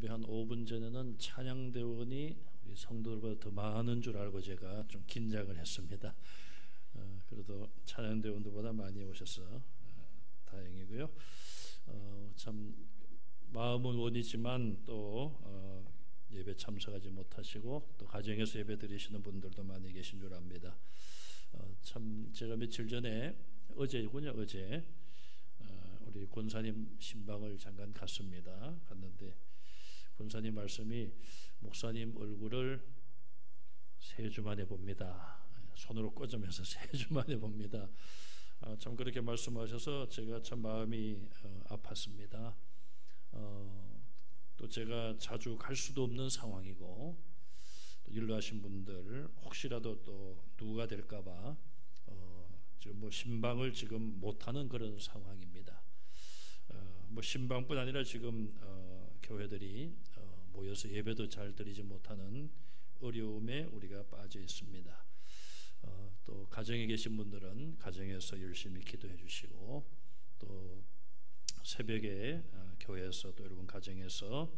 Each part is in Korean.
예배 한 5분 전에는 찬양대원이 우리 성도들보다 더 많은 줄 알고 제가 좀 긴장을 했습니다. 그래도 찬양대원들보다 많이 오셔서 다행이고요. 참 마음은 원이지만 또 예배 참석하지 못하시고 또 가정에서 예배 드리시는 분들도 많이 계신 줄 압니다. 참 제가 며칠 전에 어제군요. 어제 우리 권사님 신방을 잠깐 갔는데 권사님 말씀이 목사님 얼굴을 3주 만에 봅니다. 손으로 꽂으면서 3주 만에 봅니다. 참 그렇게 말씀하셔서 제가 참 마음이 아팠습니다. 또 제가 자주 갈 수도 없는 상황이고 또 일로 하신 분들 혹시라도 또 누가 될까봐 지금 뭐 신방을 지금 못하는 그런 상황입니다. 뭐 신방뿐 아니라 지금 교회들이 모여서 예배도 잘 드리지 못하는 어려움에 우리가 빠져 있습니다. 또 가정에 계신 분들은 가정에서 열심히 기도해 주시고 또 새벽에 교회에서 또 여러분 가정에서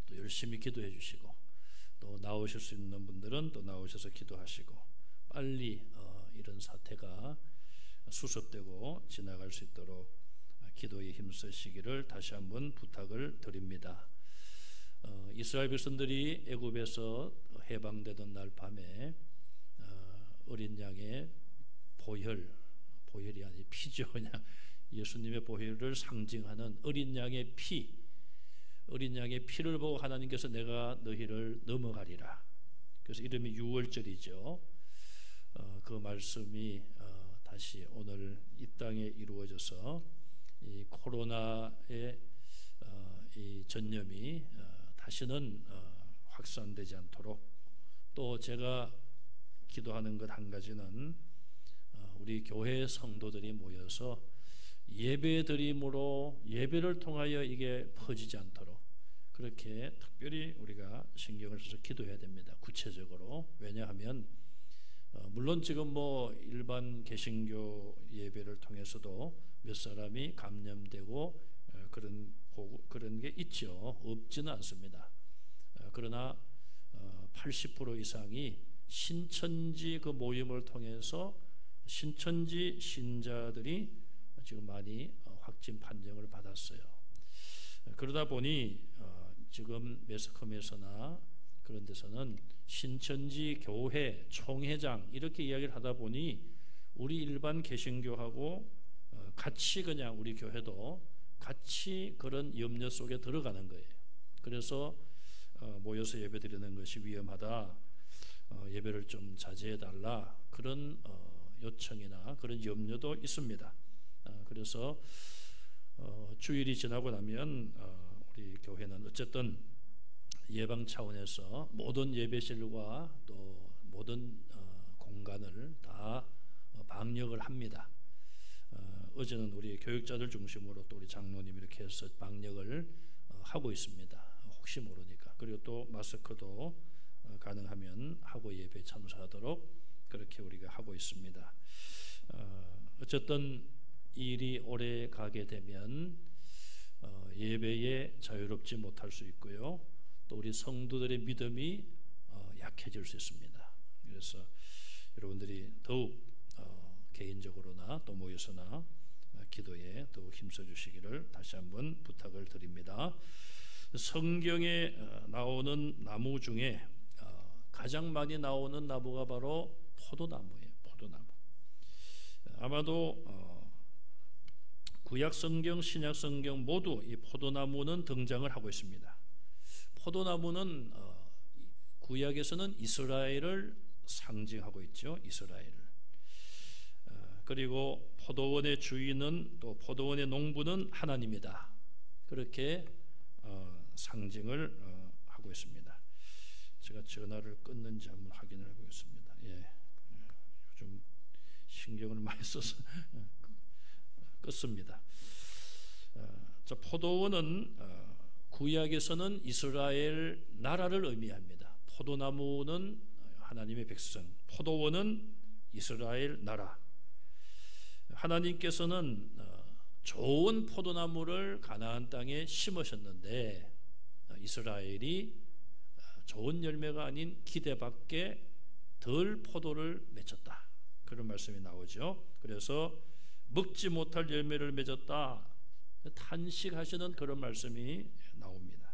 또 열심히 기도해 주시고 또 나오실 수 있는 분들은 또 나오셔서 기도하시고 빨리 이런 사태가 수습되고 지나갈 수 있도록 기도에 힘쓰시기를 다시 한번 부탁을 드립니다. 이스라엘 백성들이 애굽에서 해방되던 날 밤에 어린 양의 보혈이 아니 피죠. 그냥 예수님의 보혈을 상징하는 어린 양의 피를 보고 하나님께서 내가 너희를 넘어가리라. 그래서 이름이 유월절이죠. 그 말씀이 다시 오늘 이 땅에 이루어져서 이 코로나의 이 전염이 다시는 확산되지 않도록 또 제가 기도하는 것 한 가지는 우리 교회 성도들이 모여서 예배 드림으로 예배를 통하여 이게 퍼지지 않도록 그렇게 특별히 우리가 신경을 써서 기도해야 됩니다. 구체적으로. 왜냐하면 물론 지금 뭐 일반 개신교 예배를 통해서도 몇 사람이 감염되고 그런 게 있죠. 없지는 않습니다. 그러나 80% 이상이 신천지 그 모임을 통해서 신천지 신자들이 지금 많이 확진 판정을 받았어요. 그러다 보니 지금 매스컴에서나 그런 데서는 신천지 교회 총회장 이렇게 이야기를 하다 보니 우리 일반 개신교하고 같이 그냥 우리 교회도 같이 그런 염려 속에 들어가는 거예요. 그래서 모여서 예배 드리는 것이 위험하다. 예배를 좀 자제해달라. 그런 요청이나 그런 염려도 있습니다. 그래서 주일이 지나고 나면 우리 교회는 어쨌든 예방 차원에서 모든 예배실과 또 모든 공간을 다 방역을 합니다. 어제는 우리 교육자들 중심으로 또 우리 장로님 이렇게 해서 방역을 하고 있습니다. 혹시 모르니까. 그리고 또 마스크도 가능하면 하고 예배에 참석하도록 그렇게 우리가 하고 있습니다. 어쨌든 일이 오래 가게 되면 예배에 자유롭지 못할 수 있고요. 또 우리 성도들의 믿음이 약해질 수 있습니다. 그래서 여러분들이 더욱 개인적으로나 또 모여서나 기도에 더욱 힘써 주시기를 다시 한번 부탁을 드립니다. 성경에 나오는 나무 중에 가장 많이 나오는 나무가 바로 포도나무예요. 포도나무. 아마도 구약 성경, 신약 성경 모두 이 포도나무는 등장을 하고 있습니다. 포도나무는 구약에서는 이스라엘을 상징하고 있죠. 이스라엘을. 그리고 포도원의 주인은 또 포도원의 농부는 하나님이다. 그렇게 상징을 하고 있습니다. 제가 전화를 끊는지 한번 확인을 해보겠습니다. 예, 요즘 신경을 많이 써서 끊습니다. 자, 포도원은 구약에서는 이스라엘 나라를 의미합니다. 포도나무는 하나님의 백성, 포도원은 이스라엘 나라. 하나님께서는 좋은 포도나무를 가나안 땅에 심으셨는데 이스라엘이 좋은 열매가 아닌 기대밖에 덜 포도를 맺었다. 그런 말씀이 나오죠. 그래서 먹지 못할 열매를 맺었다. 탄식하시는 그런 말씀이 나옵니다.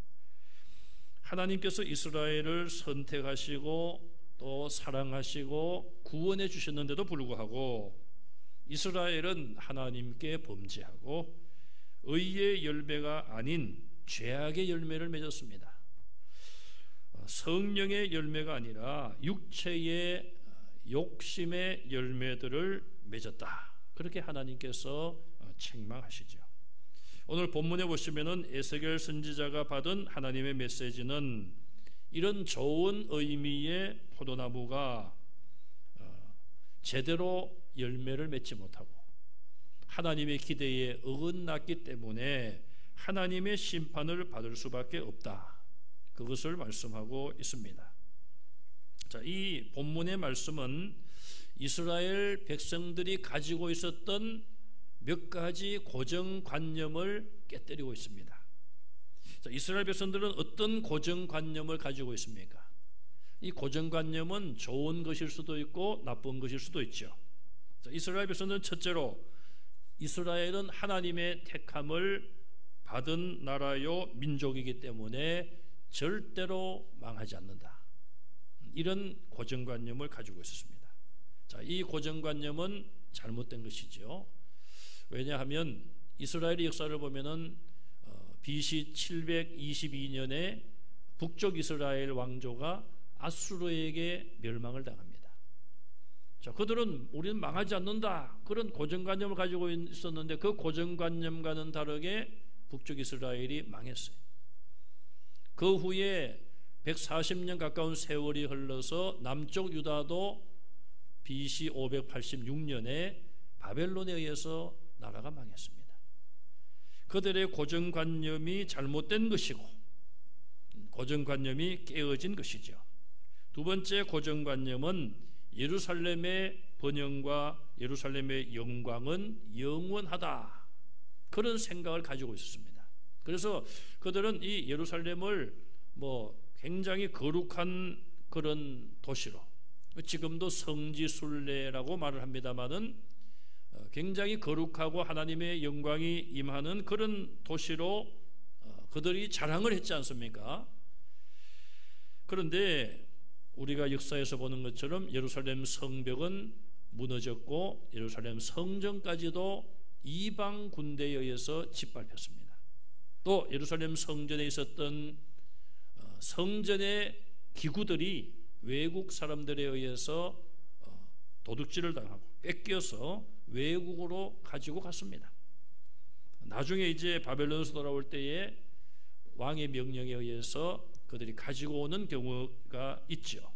하나님께서 이스라엘을 선택하시고 또 사랑하시고 구원해 주셨는데도 불구하고 이스라엘은 하나님께 범죄하고 의의 열매가 아닌 죄악의 열매를 맺었습니다. 성령의 열매가 아니라 육체의 욕심의 열매들을 맺었다. 그렇게 하나님께서 책망하시죠. 오늘 본문에 보시면은 에스겔 선지자가 받은 하나님의 메시지는 이런 좋은 의미의 포도나무가 제대로 열매를 맺지 못하고 하나님의 기대에 어긋났기 때문에 하나님의 심판을 받을 수밖에 없다. 그것을 말씀하고 있습니다. 자, 이 본문의 말씀은 이스라엘 백성들이 가지고 있었던 몇 가지 고정관념을 깨뜨리고 있습니다. 자, 이스라엘 백성들은 어떤 고정관념을 가지고 있습니까? 이 고정관념은 좋은 것일 수도 있고 나쁜 것일 수도 있죠. 자, 이스라엘 백성들은 첫째로 이스라엘은 하나님의 택함을 받은 나라요 민족이기 때문에 절대로 망하지 않는다. 이런 고정관념을 가지고 있었습니다. 자, 이 고정관념은 잘못된 것이죠. 왜냐하면 이스라엘의 역사를 보면은 BC 722년에 북쪽 이스라엘 왕조가 아수르에게 멸망을 당합니다. 자, 그들은 우리는 망하지 않는다. 그런 고정관념을 가지고 있었는데 그 고정관념과는 다르게 북쪽 이스라엘이 망했어요. 그 후에 140년 가까운 세월이 흘러서 남쪽 유다도 BC 586년에 바벨론에 의해서 나라가 망했습니다. 그들의 고정관념이 잘못된 것이고 고정관념이 깨어진 것이죠. 두 번째 고정관념은 예루살렘의 번영과 예루살렘의 영광은 영원하다. 그런 생각을 가지고 있었습니다. 그래서 그들은 이 예루살렘을 굉장히 거룩한 그런 도시로, 지금도 성지순례라고 말을 합니다마는 굉장히 거룩하고 하나님의 영광이 임하는 그런 도시로 그들이 자랑을 했지 않습니까? 그런데 우리가 역사에서 보는 것처럼 예루살렘 성벽은 무너졌고 예루살렘 성전까지도 이방 군대에 의해서 짓밟혔습니다. 또 예루살렘 성전에 있었던 성전의 기구들이 외국 사람들에 의해서 도둑질을 당하고 뺏겨서 외국으로 가지고 갔습니다. 나중에 이제 바벨론에서 돌아올 때에 왕의 명령에 의해서 그들이 가지고 오는 경우가 있죠.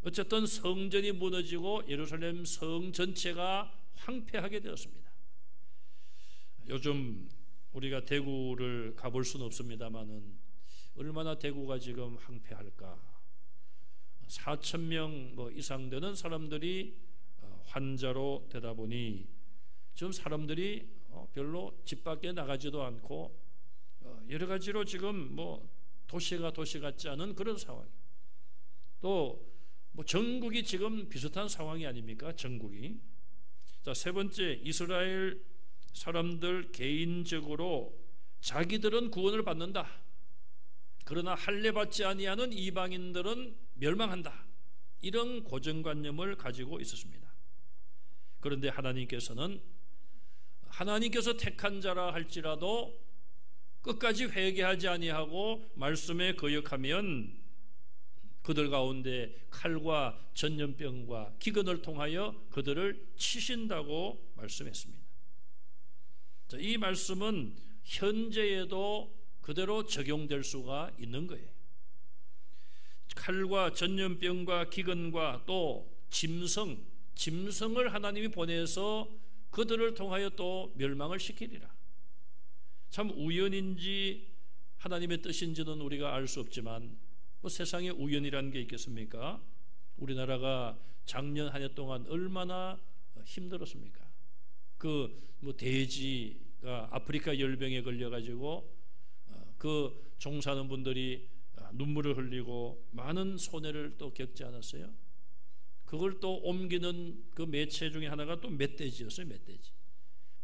어쨌든 성전이 무너지고 예루살렘 성 전체가 황폐하게 되었습니다. 요즘 우리가 대구를 가볼 수는 없습니다만은 얼마나 대구가 지금 황폐할까. 4,000명 이상 되는 사람들이 환자로 되다 보니 지금 사람들이 별로 집 밖에 나가지도 않고 여러 가지로 지금 도시가 도시 같지 않은 그런 상황. 또 전국이 지금 비슷한 상황이 아닙니까? 전국이. 자, 세 번째, 이스라엘 사람들 개인적으로 자기들은 구원을 받는다. 그러나 할례 받지 아니하는 이방인들은 멸망한다. 이런 고정관념을 가지고 있었습니다. 그런데 하나님께서는 하나님께서 택한 자라 할지라도 끝까지 회개하지 아니하고 말씀에 거역하면 그들 가운데 칼과 전염병과 기근을 통하여 그들을 치신다고 말씀했습니다. 자, 이 말씀은 현재에도 그대로 적용될 수가 있는 거예요. 칼과 전염병과 기근과 또 짐승을 하나님이 보내서 그들을 통하여 또 멸망을 시키리라. 참 우연인지 하나님의 뜻인지는 우리가 알 수 없지만 세상에 우연이라는 게 있겠습니까? 우리나라가 작년 한 해 동안 얼마나 힘들었습니까? 돼지가 아프리카 열병에 걸려가지고 그 종사하는 분들이 눈물을 흘리고 많은 손해를 또 겪지 않았어요? 그걸 또 옮기는 그 매체 중에 하나가 또 멧돼지였어요.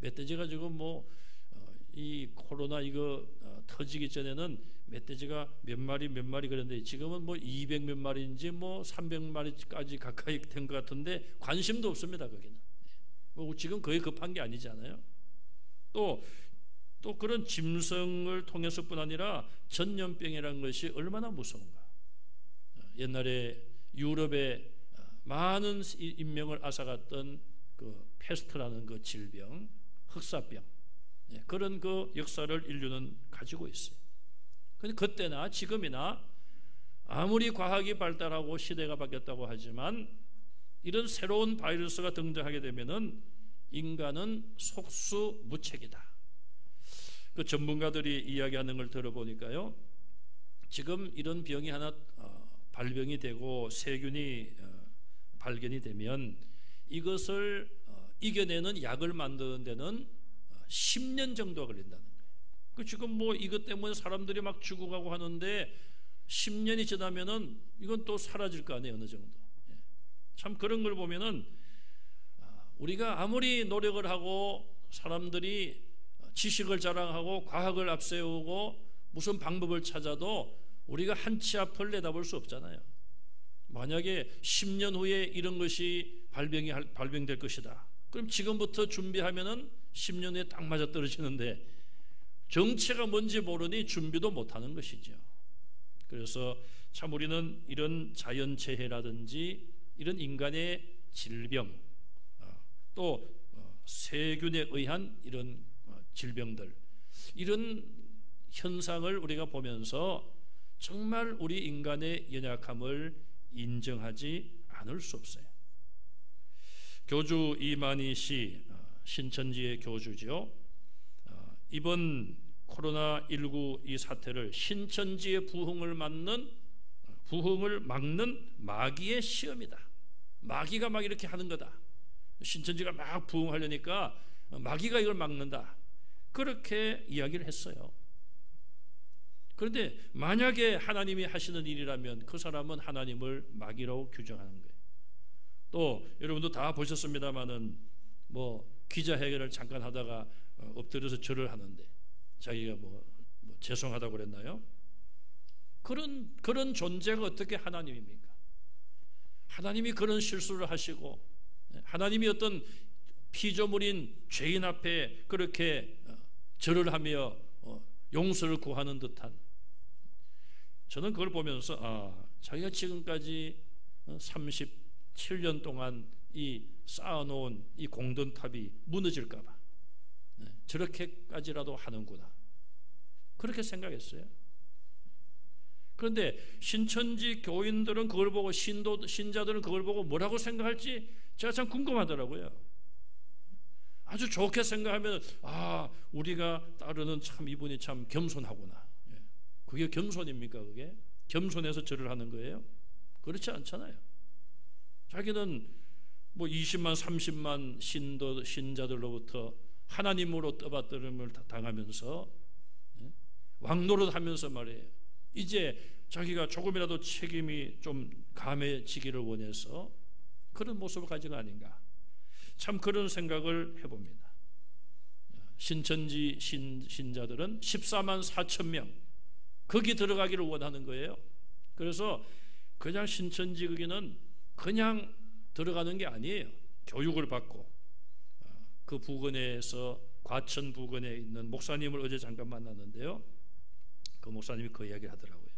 멧돼지가 지금 이 코로나 이거 터지기 전에는 멧돼지가 몇 마리 그랬는데 지금은 200 몇 마리인지 300마리까지 가까이 된 것 같은데 관심도 없습니다. 거기는 지금 거의 급한 게 아니잖아요. 또 그런 짐승을 통해서뿐 아니라 전염병이라는 것이 얼마나 무서운가. 옛날에 유럽에 많은 인명을 앗아갔던 그 페스트라는 그 질병, 흑사병, 그런 그 역사를 인류는 가지고 있어요. 근데 그때나 지금이나 아무리 과학이 발달하고 시대가 바뀌었다고 하지만 이런 새로운 바이러스가 등장하게 되면은 인간은 속수무책이다. 그 전문가들이 이야기하는 걸 들어보니까요, 지금 이런 병이 하나 발병이 되고 세균이 발견이 되면 이것을 이겨내는 약을 만드는 데는 10년 정도가 걸린다는 거예요. 지금 이것 때문에 사람들이 막 죽어가고 하는데 10년이 지나면은 이건 또 사라질 거 아니에요, 어느 정도. 참 그런 걸 보면은 우리가 아무리 노력을 하고 사람들이 지식을 자랑하고 과학을 앞세우고 무슨 방법을 찾아도 우리가 한 치 앞을 내다볼 수 없잖아요. 만약에 10년 후에 이런 것이 발병될 것이다. 그럼 지금부터 준비하면은 10년 후에 딱 맞아 떨어지는데 정체가 뭔지 모르니 준비도 못하는 것이죠. 그래서 참 우리는 이런 자연재해라든지 이런 인간의 질병, 또 세균에 의한 이런 질병들, 이런 현상을 우리가 보면서 정말 우리 인간의 연약함을 인정하지 않을 수 없어요. 교주 이만희 씨, 신천지의 교주죠. 이번 코로나19 이 사태를 신천지의 부흥을 막는 마귀의 시험이다. 마귀가 막 이렇게 하는 거다. 신천지가 막 부흥하려니까 마귀가 이걸 막는다. 그렇게 이야기를 했어요. 그런데 만약에 하나님이 하시는 일이라면 그 사람은 하나님을 마귀라고 규정하는 거예요. 또 여러분도 다 보셨습니다마는 기자회견을 잠깐 하다가 엎드려서 절을 하는데 자기가 죄송하다고 그랬나요? 그런 존재가 어떻게 하나님입니까? 하나님이 그런 실수를 하시고 하나님이 어떤 피조물인 죄인 앞에 그렇게 절을 하며 용서를 구하는 듯한, 저는 그걸 보면서 자기가 지금까지 37년 동안 이 쌓아놓은 이 공든탑이 무너질까봐 저렇게까지라도 하는구나, 그렇게 생각했어요. 그런데 신천지 교인들은 그걸 보고 신자들은 그걸 보고 뭐라고 생각할지 제가 참 궁금하더라고요. 아주 좋게 생각하면 우리가 따르는 참 이분이 참 겸손하구나. 그게 겸손입니까? 그게 겸손해서 절을 하는 거예요? 그렇지 않잖아요. 자기는 20만 30만 신자들로부터 하나님으로 떠받들음을 당하면서 왕노릇하면서 말이에요. 이제 자기가 조금이라도 책임이 좀 감해지기를 원해서 그런 모습을 가진 거 아닌가. 참 그런 생각을 해봅니다. 신천지 신자들은 14만 4천 명 거기 들어가기를 원하는 거예요. 그래서 그냥 신천지 거기는 그냥 들어가는 게 아니에요. 교육을 받고 그 부근에서 과천 부근에 있는 목사님을 어제 잠깐 만났는데요. 그 목사님이 그 이야기를 하더라고요.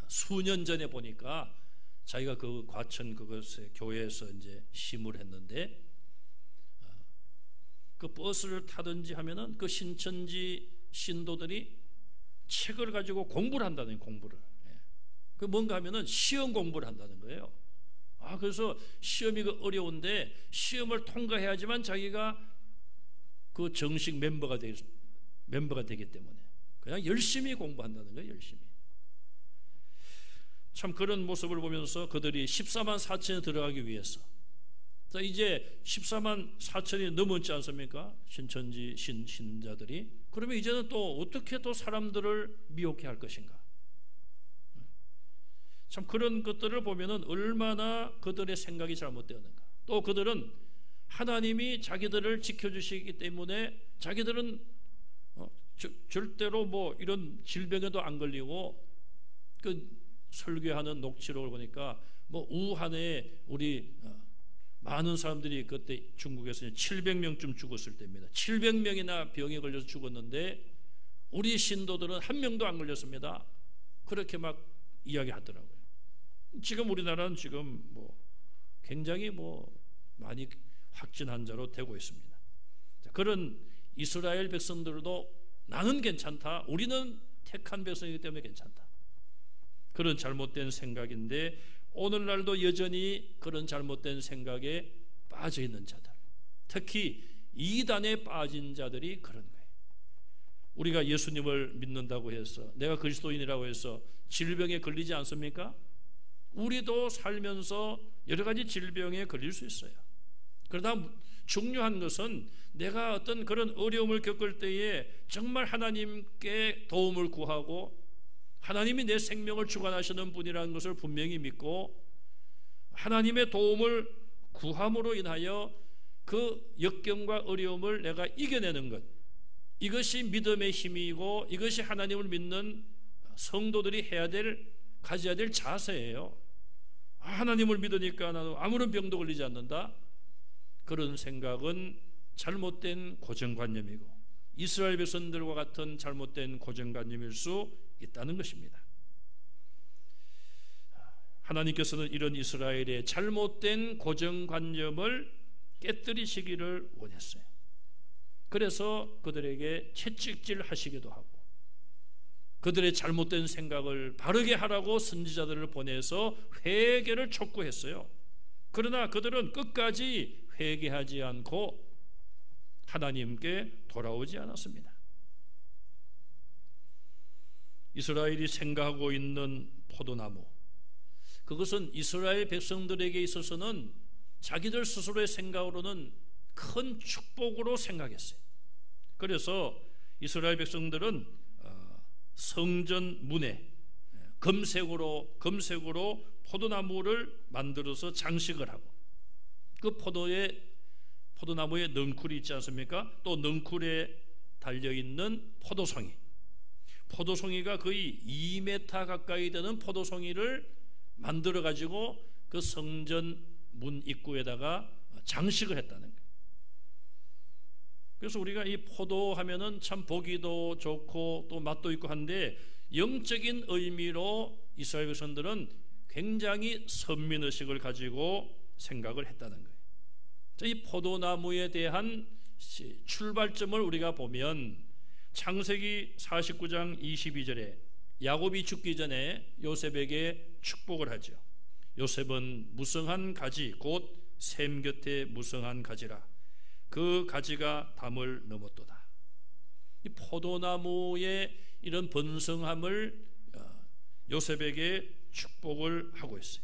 수년 전에 보니까 자기가 그 과천 그것에 교회에서 이제 심을 했는데 그 버스를 타든지 하면은 그 신천지 신도들이 책을 가지고 공부를 한다는 거예요. 공부를. 그 뭔가 하면은 시험 공부를 한다는 거예요. 그래서 시험이 어려운데 시험을 통과해야지만 자기가 그 정식 멤버가 되기 때문에 그냥 열심히 공부한다는 거예요. 열심히. 참 그런 모습을 보면서 그들이 14만 4천에 들어가기 위해서 자, 이제 14만 4천이 넘었지 않습니까? 신천지 신자들이. 그러면 이제는 또 어떻게 또 사람들을 미혹해 할 것인가? 참 그런 것들을 보면은 얼마나 그들의 생각이 잘못되었는가. 또 그들은 하나님이 자기들을 지켜주시기 때문에 자기들은 절대로 뭐 이런 질병에도 안 걸리고, 그 설교하는 녹취록을 보니까 뭐 우한에 우리 많은 사람들이 그때 중국에서 700명쯤 죽었을 때입니다. 700명이나 병에 걸려서 죽었는데 우리 신도들은 한 명도 안 걸렸습니다. 그렇게 막 이야기하더라고요. 지금 우리나라는 지금 뭐 굉장히 뭐 많이 확진 환자로 되고 있습니다. 자, 그런 이스라엘 백성들도 나는 괜찮다, 우리는 택한 백성이기 때문에 괜찮다, 그런 잘못된 생각인데, 오늘날도 여전히 그런 잘못된 생각에 빠져 있는 자들, 특히 이단에 빠진 자들이 그런 거예요. 우리가 예수님을 믿는다고 해서, 내가 그리스도인이라고 해서 질병에 걸리지 않습니까? 우리도 살면서 여러 가지 질병에 걸릴 수 있어요. 그러다 중요한 것은 내가 어떤 그런 어려움을 겪을 때에 정말 하나님께 도움을 구하고 하나님이 내 생명을 주관하시는 분이라는 것을 분명히 믿고 하나님의 도움을 구함으로 인하여 그 역경과 어려움을 내가 이겨내는 것, 이것이 믿음의 힘이고 이것이 하나님을 믿는 성도들이 가져야 될 자세예요. 하나님을 믿으니까 나는 아무런 병도 걸리지 않는다, 그런 생각은 잘못된 고정관념이고 이스라엘 백성들과 같은 잘못된 고정관념일 수 있다는 것입니다. 하나님께서는 이런 이스라엘의 잘못된 고정관념을 깨뜨리시기를 원했어요. 그래서 그들에게 채찍질 하시기도 하고 그들의 잘못된 생각을 바르게 하라고 선지자들을 보내서 회개를 촉구했어요. 그러나 그들은 끝까지 회개하지 않고 하나님께 돌아오지 않았습니다. 이스라엘이 생각하고 있는 포도나무, 그것은 이스라엘 백성들에게 있어서는 자기들 스스로의 생각으로는 큰 축복으로 생각했어요. 그래서 이스라엘 백성들은 성전 문에 금색으로 포도나무를 만들어서 장식을 하고, 그 포도나무에 넝쿨이 있지 않습니까? 또 넝쿨에 달려있는 포도송이가 거의 2m 가까이 되는 포도송이를 만들어 가지고 그 성전 문 입구에다가 장식을 했다는 거예요. 그래서 우리가 이 포도 하면은 참 보기도 좋고 또 맛도 있고 한데, 영적인 의미로 이스라엘 백성들은 굉장히 선민의식을 가지고 생각을 했다는 거예요. 이 포도나무에 대한 출발점을 우리가 보면 창세기 49장 22절에 야곱이 죽기 전에 요셉에게 축복을 하죠. 요셉은 무성한 가지 곧 샘 곁에 무성한 가지라, 그 가지가 담을 넘었도다. 이 포도나무의 이런 번성함을 요셉에게 축복을 하고 있어요.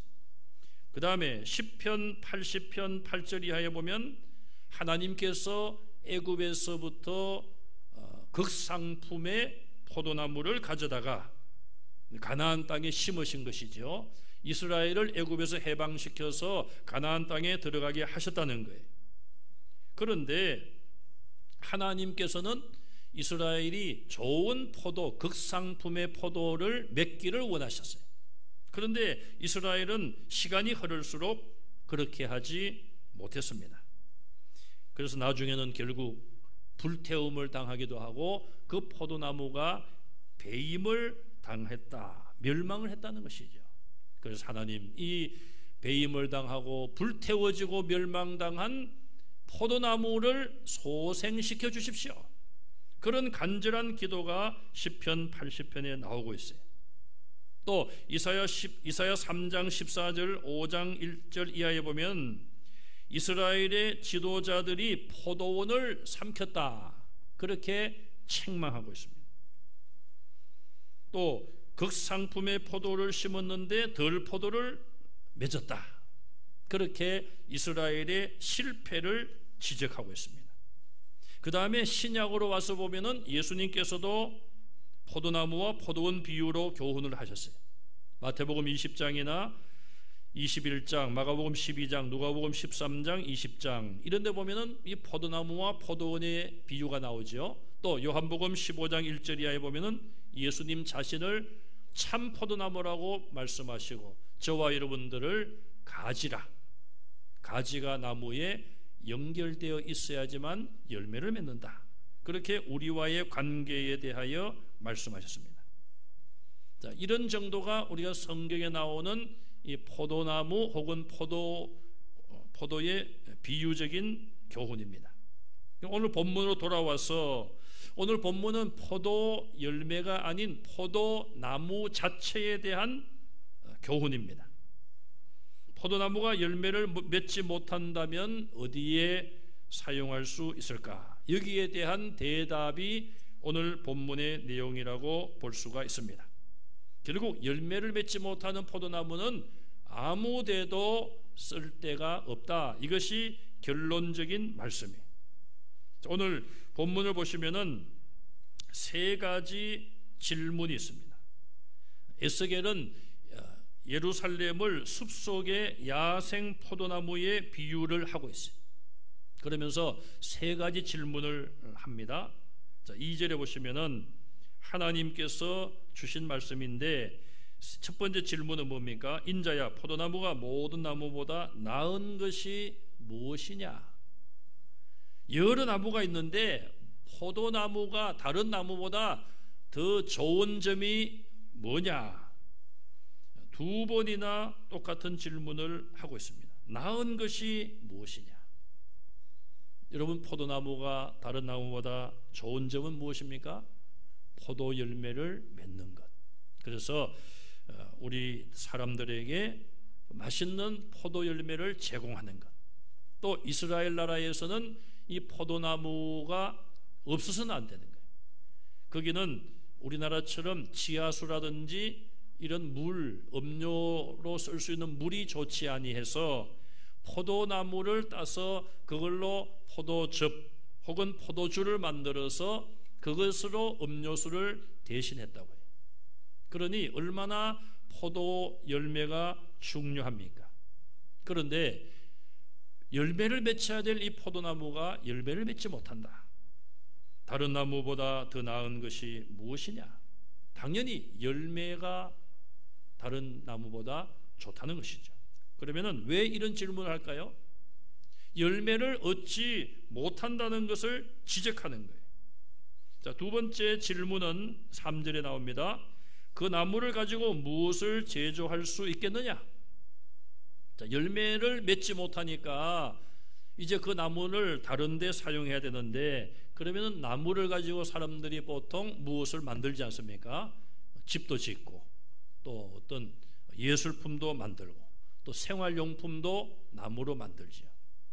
그 다음에 10편 80편 8절 이하에 보면 하나님께서 애굽에서부터 극상품의 포도나무를 가져다가 가나안 땅에 심으신 것이죠. 이스라엘을 애굽에서 해방시켜서 가나안 땅에 들어가게 하셨다는 거예요. 그런데 하나님께서는 이스라엘이 좋은 포도, 극상품의 포도를 맺기를 원하셨어요. 그런데 이스라엘은 시간이 흐를수록 그렇게 하지 못했습니다. 그래서 나중에는 결국 불태움을 당하기도 하고 그 포도나무가 배임을 당했다, 멸망을 했다는 것이죠. 그래서 하나님, 이 배임을 당하고 불태워지고 멸망당한 포도나무를 소생시켜 주십시오. 그런 간절한 기도가 시편 80편에 나오고 있어요. 또 이사야 3장 14절 5장 1절 이하에 보면 이스라엘의 지도자들이 포도원을 삼켰다, 그렇게 책망하고 있습니다. 또 극상품의 포도를 심었는데 덜 포도를 맺었다, 그렇게 이스라엘의 실패를 지적하고 있습니다. 그 다음에 신약으로 와서 보면은 예수님께서도 포도나무와 포도원 비유로 교훈을 하셨어요. 마태복음 20장이나 21장, 마가복음 12장, 누가복음 13장, 20장 이런 데 보면은 이 포도나무와 포도원의 비유가 나오죠. 또 요한복음 15장 1절 이하에 보면은 예수님 자신을 참 포도나무라고 말씀하시고 저와 여러분들을 가지라. 가지가 나무에 연결되어 있어야지만 열매를 맺는다. 그렇게 우리와의 관계에 대하여 말씀하셨습니다. 자, 이런 정도가 우리가 성경에 나오는 이 포도나무 혹은 포도의 비유적인 교훈입니다. 오늘 본문으로 돌아와서 오늘 본문은 포도 열매가 아닌 포도나무 자체에 대한 교훈입니다. 포도나무가 열매를 맺지 못한다면 어디에 사용할 수 있을까? 여기에 대한 대답이 오늘 본문의 내용이라고 볼 수가 있습니다. 결국 열매를 맺지 못하는 포도나무는 아무 데도 쓸 데가 없다. 이것이 결론적인 말씀이에요. 오늘 본문을 보시면은 세 가지 질문이 있습니다. 에스겔은 예루살렘을 숲속의 야생 포도나무에 비유를 하고 있어요. 그러면서 세 가지 질문을 합니다. 자, 2절에 보시면은 하나님께서 주신 말씀인데 첫 번째 질문은 뭡니까? 인자야, 포도나무가 모든 나무보다 나은 것이 무엇이냐? 여러 나무가 있는데 포도나무가 다른 나무보다 더 좋은 점이 뭐냐? 두 번이나 똑같은 질문을 하고 있습니다. 나은 것이 무엇이냐? 여러분, 포도나무가 다른 나무보다 좋은 점은 무엇입니까? 포도 열매를 맺는 것. 그래서 우리 사람들에게 맛있는 포도 열매를 제공하는 것. 또 이스라엘 나라에서는 이 포도나무가 없어서는 안 되는 거예요. 거기는 우리나라처럼 지하수라든지 이런 물, 음료로 쓸 수 있는 물이 좋지 아니해서 포도나무를 따서 그걸로 포도즙 혹은 포도주를 만들어서 그것으로 음료수를 대신했다고 해요. 그러니 얼마나 포도 열매가 중요합니까? 그런데 열매를 맺혀야 될 이 포도나무가 열매를 맺지 못한다. 다른 나무보다 더 나은 것이 무엇이냐? 당연히 열매가 다른 나무보다 좋다는 것이죠. 그러면은 왜 이런 질문을 할까요? 열매를 얻지 못한다는 것을 지적하는 거예요. 자, 두 번째 질문은 3절에 나옵니다. 그 나무를 가지고 무엇을 제조할 수 있겠느냐? 자, 열매를 맺지 못하니까 이제 그 나무를 다른 데 사용해야 되는데 그러면은 나무를 가지고 사람들이 보통 무엇을 만들지 않습니까? 집도 짓고 또 어떤 예술품도 만들고 또 생활용품도 나무로 만들죠.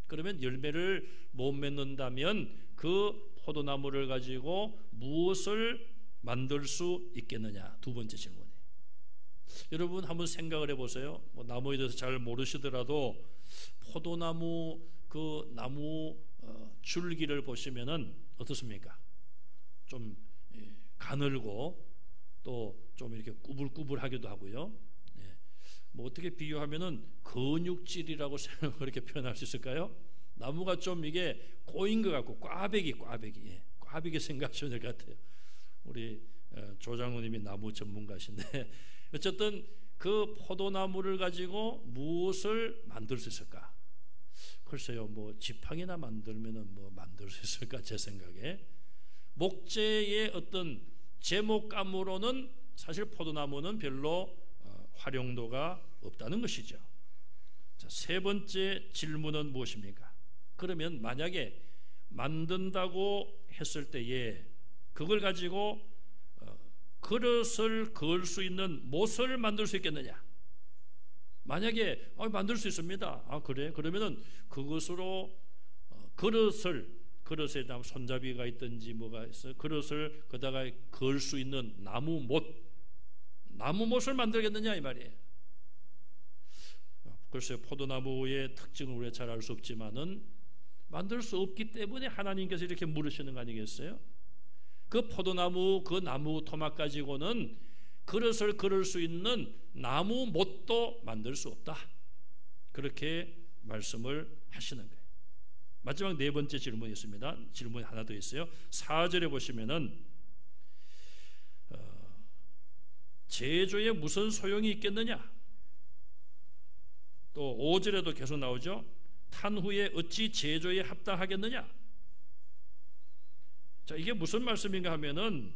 그러면 열매를 못 맺는다면 그 포도나무를 가지고 무엇을 만들 수 있겠느냐? 두 번째 질문이에요. 여러분 한번 생각을 해보세요. 나무에 대해서 잘 모르시더라도 포도나무 그 나무 줄기를 보시면은 어떻습니까? 좀 가늘고 또 좀 이렇게 꾸불꾸불하기도 하고요. 뭐 어떻게 비유하면은 근육질이라고 그렇게 표현할 수 있을까요? 나무가 좀 이게 꼬인 것 같고 꽈배기 생각하셔야 될 것 같아요. 우리 조장로님이 나무 전문가신데 어쨌든 그 포도나무를 가지고 무엇을 만들 수 있을까? 글쎄요, 뭐 지팡이나 만들면은 뭐 만들 수 있을까? 제 생각에 목재의 어떤 제목감으로는 사실 포도나무는 별로 활용도가 없다는 것이죠. 자, 세 번째 질문은 무엇입니까? 그러면 만약에 만든다고 했을 때에 그걸 가지고 그릇을 그을 수 있는 못을 만들 수 있겠느냐? 만약에 만들 수 있습니다. 그래? 그러면은 그것으로 그릇에 손잡이가 있든지 뭐가 있어 그릇을 거다가 그을 수 있는 나무못을 만들겠느냐 이 말이에요. 글쎄 포도나무의 특징을 우리가 잘 알 수 없지만은 만들 수 없기 때문에 하나님께서 이렇게 물으시는 거 아니겠어요? 그 포도나무 그 나무 토막 가지고는 그릇을 그릴 수 있는 나무 못도 만들 수 없다. 그렇게 말씀을 하시는 거예요. 마지막 네 번째 질문이 있습니다. 질문이 하나 더 있어요. 4절에 보시면은 제조에 무슨 소용이 있겠느냐? 또 5절에도 계속 나오죠. 탄 후에 어찌 제조에 합당하겠느냐? 자, 이게 무슨 말씀인가 하면은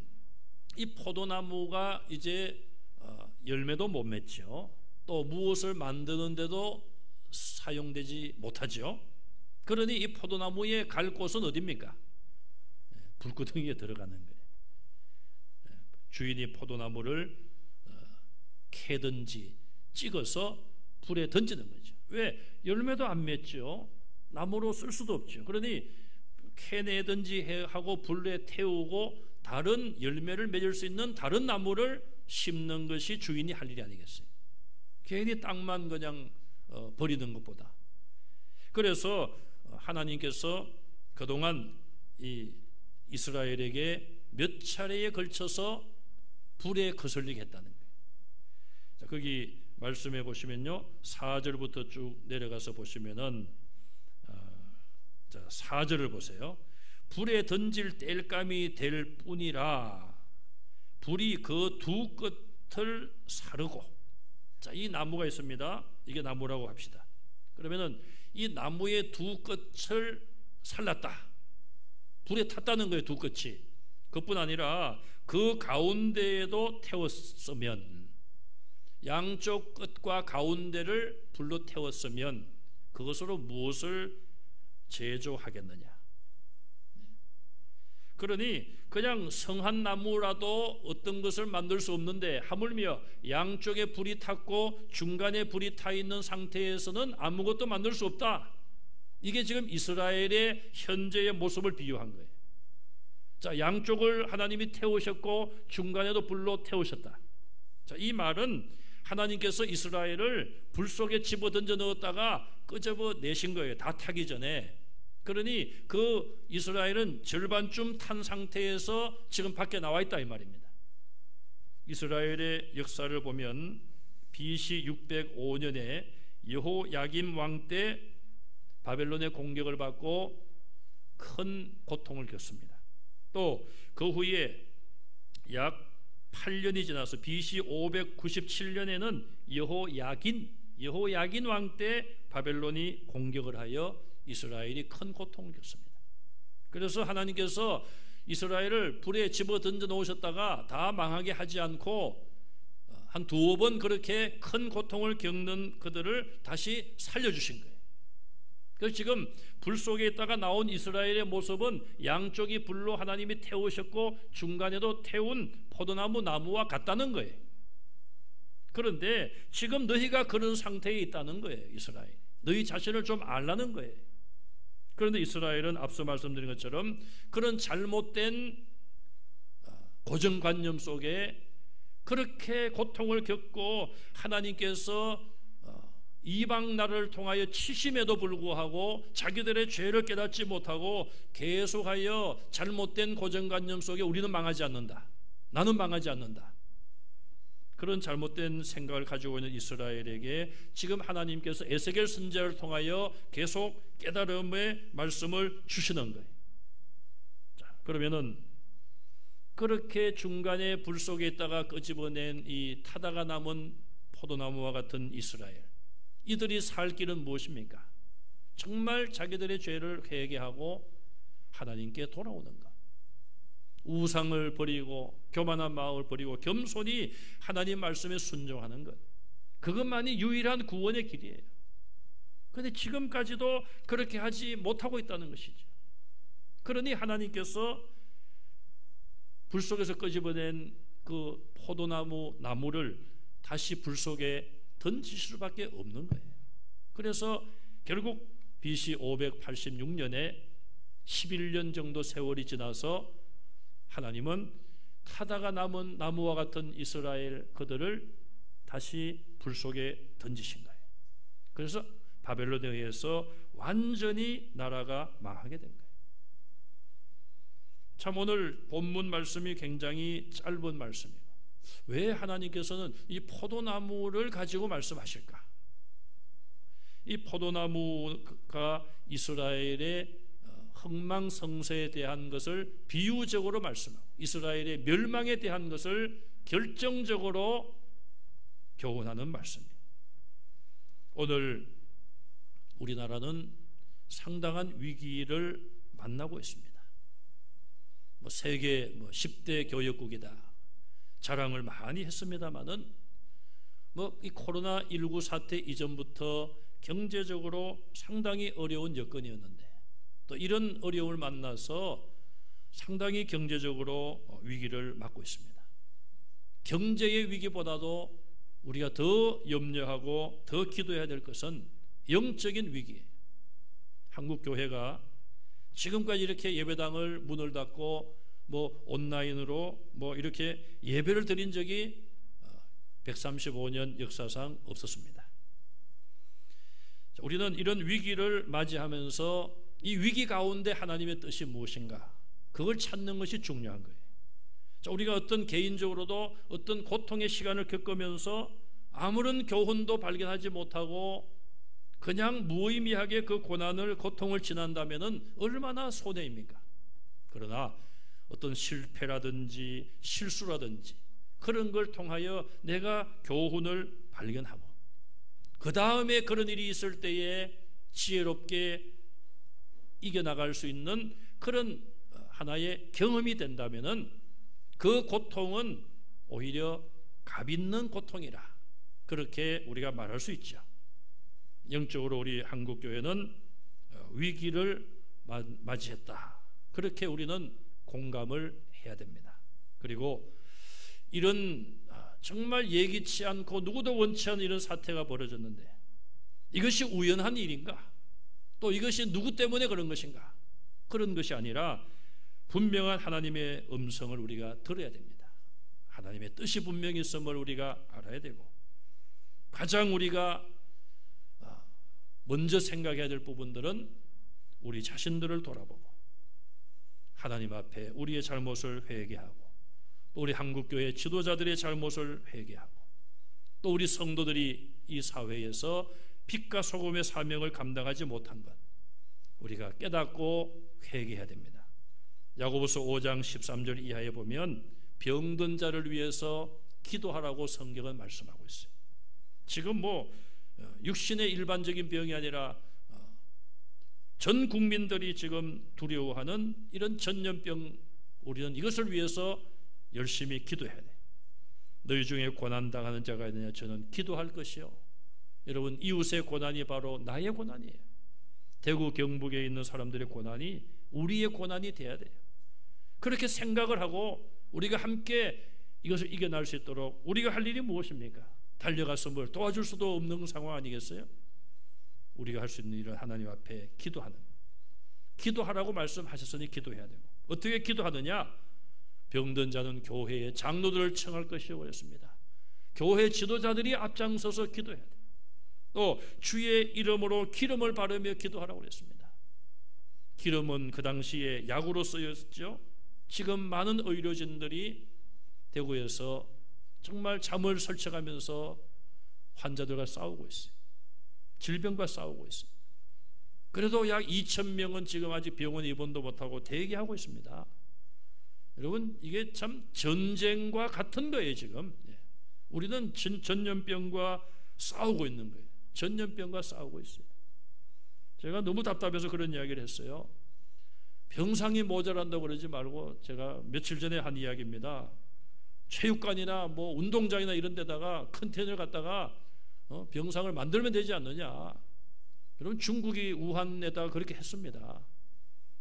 이 포도나무가 이제 열매도 못 맺죠. 또 무엇을 만드는데도 사용되지 못하죠. 그러니 이 포도나무에 갈 곳은 어디입니까? 불구덩이에 들어가는 거예요. 주인이 포도나무를 캐든지 찍어서 불에 던지는 거죠. 왜? 열매도 안 맺죠. 나무로 쓸 수도 없죠. 그러니 캐내든지 하고 불에 태우고 다른 열매를 맺을 수 있는 다른 나무를 심는 것이 주인이 할 일이 아니겠어요? 괜히 땅만 그냥 버리는 것보다. 그래서 하나님께서 그동안 이 이스라엘에게 몇 차례에 걸쳐서 불에 거슬리게 했다는 거예요. 자, 거기 말씀해 보시면요, 4절부터 쭉 내려가서 보시면은 자, 4절을 보세요. 불에 던질 땔감이 될 뿐이라 불이 그 두 끝을 사르고. 자, 이 나무가 있습니다. 이게 나무라고 합시다. 그러면은 이 나무의 두 끝을 살랐다. 불에 탔다는 거예요. 두 끝이. 그뿐 아니라 그 가운데에도 태웠으면, 양쪽 끝과 가운데를 불로 태웠으면 그것으로 무엇을 제조하겠느냐? 그러니 그냥 성한 나무라도 어떤 것을 만들 수 없는데 하물며 양쪽에 불이 탔고 중간에 불이 타 있는 상태에서는 아무것도 만들 수 없다. 이게 지금 이스라엘의 현재의 모습을 비유한 거예요. 자, 양쪽을 하나님이 태우셨고 중간에도 불로 태우셨다. 자, 이 말은 하나님께서 이스라엘을 불 속에 집어 던져 넣었다가 끄집어 내신 거예요. 다 타기 전에. 그러니 그 이스라엘은 절반쯤 탄 상태에서 지금 밖에 나와 있다 이 말입니다. 이스라엘의 역사를 보면 BC 605년에 여호야김 왕 때 바벨론의 공격을 받고 큰 고통을 겪습니다. 또 그 후에 약 8년이 지나서 BC 597년에는 여호야긴 왕 때 바벨론이 공격을 하여 이스라엘이 큰 고통을 겪습니다. 그래서 하나님께서 이스라엘을 불에 집어 던져 놓으셨다가 다 망하게 하지 않고 한 두어 번 그렇게 큰 고통을 겪는 그들을 다시 살려주신 거예요. 그래서 지금 불 속에 있다가 나온 이스라엘의 모습은 양쪽이 불로 하나님이 태우셨고 중간에도 태운 포도나무 나무와 같다는 거예요. 그런데 지금 너희가 그런 상태에 있다는 거예요. 이스라엘, 너희 자신을 좀 알라는 거예요. 그런데 이스라엘은 앞서 말씀드린 것처럼 그런 잘못된 고정관념 속에 그렇게 고통을 겪고 하나님께서 이방 나라를 통하여 치심에도 불구하고 자기들의 죄를 깨닫지 못하고 계속하여 잘못된 고정관념 속에 우리는 망하지 않는다, 나는 망하지 않는다, 그런 잘못된 생각을 가지고 있는 이스라엘에게 지금 하나님께서 에스겔 선지자를 통하여 계속 깨달음의 말씀을 주시는 거예요. 자, 그러면은 그렇게 중간에 불 속에 있다가 끄집어낸 이 타다가 남은 포도나무와 같은 이스라엘, 이들이 살 길은 무엇입니까? 정말 자기들의 죄를 회개하고 하나님께 돌아오는가? 우상을 버리고 교만한 마음을 버리고 겸손히 하나님 말씀에 순종하는 것, 그것만이 유일한 구원의 길이에요. 그런데 지금까지도 그렇게 하지 못하고 있다는 것이죠. 그러니 하나님께서 불 속에서 끄집어낸 그 포도나무 나무를 다시 불 속에 던지실 수밖에 없는 거예요. 그래서 결국 BC 586년에 11년 정도 세월이 지나서 하나님은 타다가 남은 나무와 같은 이스라엘 그들을 다시 불 속에 던지신 거예요. 그래서 바벨론에 의해서 완전히 나라가 망하게 된 거예요. 참 오늘 본문 말씀이 굉장히 짧은 말씀이에요. 왜 하나님께서는 이 포도나무를 가지고 말씀하실까? 이 포도나무가 이스라엘의 흥망성쇠에 대한 것을 비유적으로 말씀하고 이스라엘의 멸망에 대한 것을 결정적으로 교훈하는 말씀이에요. 오늘 우리나라는 상당한 위기를 만나고 있습니다. 세계 10대 교역국이다 자랑을 많이 했습니다마는 이 코로나19 사태 이전부터 경제적으로 상당히 어려운 여건이었는데 또 이런 어려움을 만나서 상당히 경제적으로 위기를 맞고 있습니다. 경제의 위기보다도 우리가 더 염려하고 더 기도해야 될 것은 영적인 위기예요. 한국 교회가 지금까지 이렇게 예배당을 문을 닫고 온라인으로 이렇게 예배를 드린 적이 135년 역사상 없었습니다. 우리는 이런 위기를 맞이하면서 이 위기 가운데 하나님의 뜻이 무엇인가 그걸 찾는 것이 중요한 거예요. 우리가 어떤 개인적으로도 어떤 고통의 시간을 겪으면서 아무런 교훈도 발견하지 못하고 그냥 무의미하게 그 고난을 고통을 지난다면 얼마나 손해입니까? 그러나 어떤 실패라든지 실수라든지 그런 걸 통하여 내가 교훈을 발견하고 그 다음에 그런 일이 있을 때에 지혜롭게 이겨나갈 수 있는 그런 하나의 경험이 된다면 그 고통은 오히려 값 있는 고통이라 그렇게 우리가 말할 수 있죠. 영적으로 우리 한국교회는 위기를 맞이했다. 그렇게 우리는 공감을 해야 됩니다. 그리고 이런 정말 예기치 않고 누구도 원치 않은 이런 사태가 벌어졌는데 이것이 우연한 일인가? 또 이것이 누구 때문에 그런 것인가? 그런 것이 아니라 분명한 하나님의 음성을 우리가 들어야 됩니다. 하나님의 뜻이 분명히 있음을 우리가 알아야 되고 가장 우리가 먼저 생각해야 될 부분들은 우리 자신들을 돌아보고 하나님 앞에 우리의 잘못을 회개하고 또 우리 한국교회 지도자들의 잘못을 회개하고 또 우리 성도들이 이 사회에서 빛과 소금의 사명을 감당하지 못한 것 우리가 깨닫고 회개해야 됩니다. 야고보서 5장 13절 이하에 보면 병든 자를 위해서 기도하라고 성경은 말씀하고 있어요. 지금 육신의 일반적인 병이 아니라 전 국민들이 지금 두려워하는 이런 전염병 우리는 이것을 위해서 열심히 기도해야 돼. 너희 중에 고난당하는 자가 있느냐? 저는 기도할 것이요. 여러분 이웃의 고난이 바로 나의 고난이에요. 대구 경북에 있는 사람들의 고난이 우리의 고난이 돼야 돼요. 그렇게 생각을 하고 우리가 함께 이것을 이겨낼 수 있도록 우리가 할 일이 무엇입니까? 달려가서 뭘 도와줄 수도 없는 상황 아니겠어요? 우리가 할 수 있는 일은 하나님 앞에 기도하는, 기도하라고 말씀하셨으니 기도해야 되고 어떻게 기도하느냐? 병든 자는 교회의 장로들을 청할 것이요 그랬습니다. 교회 지도자들이 앞장서서 기도해야 돼요. 또 주의 이름으로 기름을 바르며 기도하라고 그랬습니다. 기름은 그 당시에 약으로 쓰였죠. 지금 많은 의료진들이 대구에서 정말 잠을 설쳐가면서 환자들과 싸우고 있어요. 질병과 싸우고 있어요. 그래도 약 2,000명은 지금 아직 병원에 입원도 못하고 대기하고 있습니다. 여러분 이게 참 전쟁과 같은 거예요. 지금 우리는 전염병과 싸우고 있는 거예요. 전염병과 싸우고 있어요. 제가 너무 답답해서 그런 이야기를 했어요. 병상이 모자란다고 그러지 말고 제가 며칠 전에 한 이야기입니다. 체육관이나 운동장이나 이런 데다가 컨테이너를 갖다가 병상을 만들면 되지 않느냐. 여러분 중국이 우한에다가 그렇게 했습니다.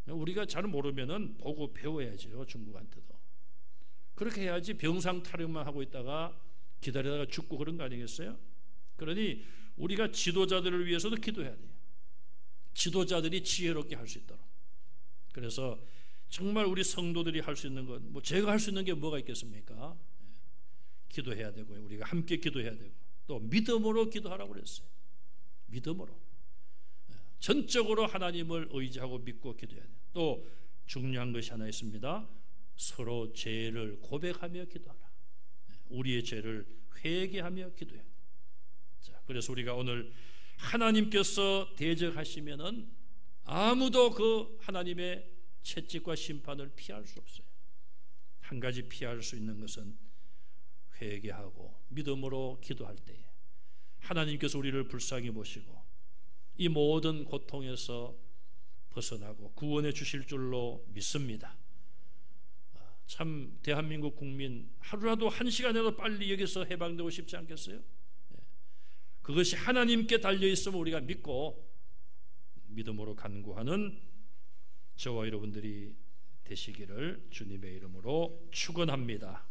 우리가 잘 모르면은 보고 배워야죠. 중국한테도. 그렇게 해야지 병상 타령만 하고 있다가 기다리다가 죽고 그런 거 아니겠어요? 그러니 우리가 지도자들을 위해서도 기도해야 돼요. 지도자들이 지혜롭게 할 수 있도록. 그래서 정말 우리 성도들이 할 수 있는 것, 제가 할 수 있는 게 뭐가 있겠습니까? 기도해야 되고요. 우리가 함께 기도해야 되고 또 믿음으로 기도하라고 그랬어요. 믿음으로 전적으로 하나님을 의지하고 믿고 기도해야 돼요. 또 중요한 것이 하나 있습니다. 서로 죄를 고백하며 기도하라. 우리의 죄를 회개하며 기도해야 돼요. 자, 그래서 우리가 오늘 하나님께서 대적하시면은 아무도 그 하나님의 채찍과 심판을 피할 수 없어요. 한 가지 피할 수 있는 것은 회개하고 믿음으로 기도할 때에 하나님께서 우리를 불쌍히 보시고 이 모든 고통에서 벗어나고 구원해 주실 줄로 믿습니다. 참 대한민국 국민 하루라도 한 시간이라도 빨리 여기서 해방되고 싶지 않겠어요? 그것이 하나님께 달려있음을 우리가 믿고 믿음으로 간구하는 저와 여러분들이 되시기를 주님의 이름으로 축원합니다.